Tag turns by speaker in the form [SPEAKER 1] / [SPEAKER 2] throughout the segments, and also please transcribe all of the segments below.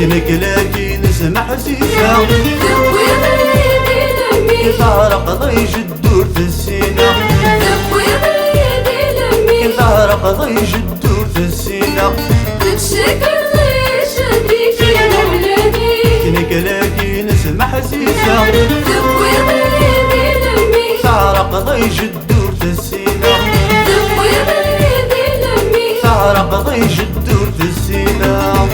[SPEAKER 1] نقلاكي نسمع حسيسة
[SPEAKER 2] ذوي ضيدي لمي
[SPEAKER 1] طارق ضيج الدور في السينة
[SPEAKER 2] ذوي ضيدي لمي
[SPEAKER 1] طارق ضيج الدور في السينة
[SPEAKER 2] تتشكر ليش بيك يا مولاني
[SPEAKER 1] نقلاكي نسمع حسيسة
[SPEAKER 2] ذوي ضيدي لمي
[SPEAKER 1] طارق ضيج الدور في السينة
[SPEAKER 2] ذوي ضيدي لمي
[SPEAKER 1] طارق ضيج الدور في السينة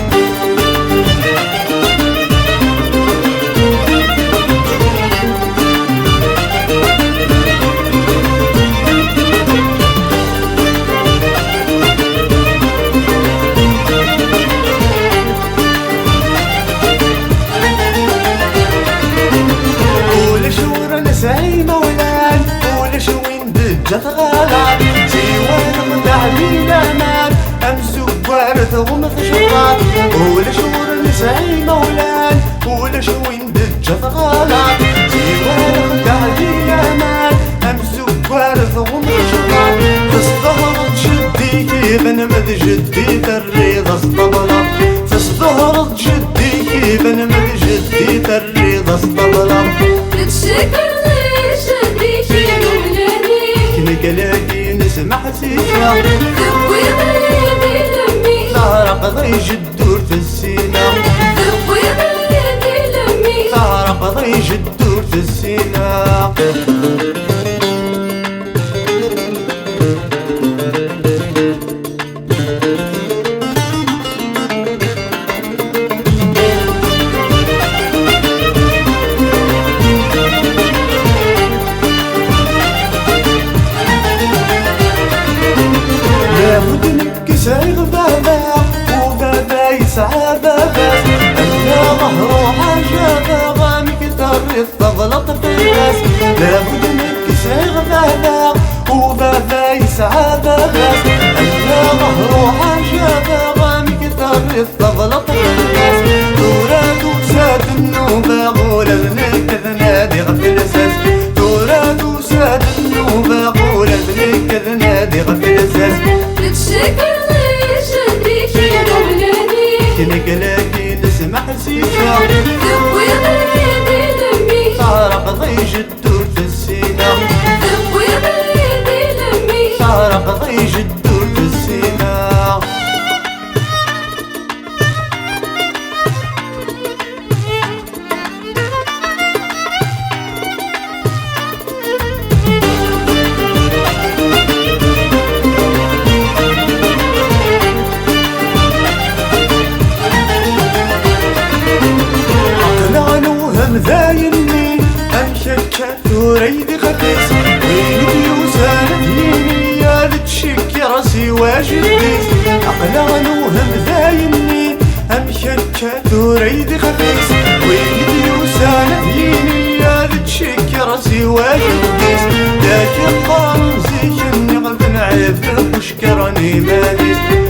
[SPEAKER 1] سعي مولان ولش وين دجت غالات سيوان متعبين امان امسو بارث ومث شطات ولش سعي مولان ولش وين دجت غالات سيوان متعبين امان امسو بارث ومث شطات تصدهر تشدي كيف نمد جدي تريض الصبلة تصدهر تشدي كيف نمد جدي تريض الصبلة
[SPEAKER 2] تتشكر
[SPEAKER 1] نقلاكي نسمع حسيسة
[SPEAKER 2] ذوي ضيدي لمي
[SPEAKER 1] طارق ضيج الدور في السينة
[SPEAKER 2] ذوي ضيدي لمي
[SPEAKER 1] طارق ضيج الدور في السينة سايغ بابا وبابا يسعى بابا أنا ظهره حاجة غامي كتر الطبلة في الناس لابد منك سايغ بابا وبابا يسعى بابا أنا ظهره حاجة غامي كتر الطبلة في الناس توراد وساد النوبة غولا بنك ذنادي غفل الأساس توراد وساد النوبة غولا بنك ذنادي غفل الأساس
[SPEAKER 2] تتشكر
[SPEAKER 1] نقلاكي نسمع حسيسة
[SPEAKER 2] ذوي ضيدي لمي
[SPEAKER 1] طارق ضيج الدور في السينة
[SPEAKER 2] ذوي ضيدي لمي
[SPEAKER 1] طارق ضيج الدور في السينة ذايني أمشك ثوريدي خفيس ويني وسانديني يا لتشك يا راسي واجديس أقلعني وهم ذايني أمشك ثوريدي خفيس ويني وسانديني يا لتشك يا راسي واجديس لكن قام زيك إني غلب نعيب وشكرني ماليس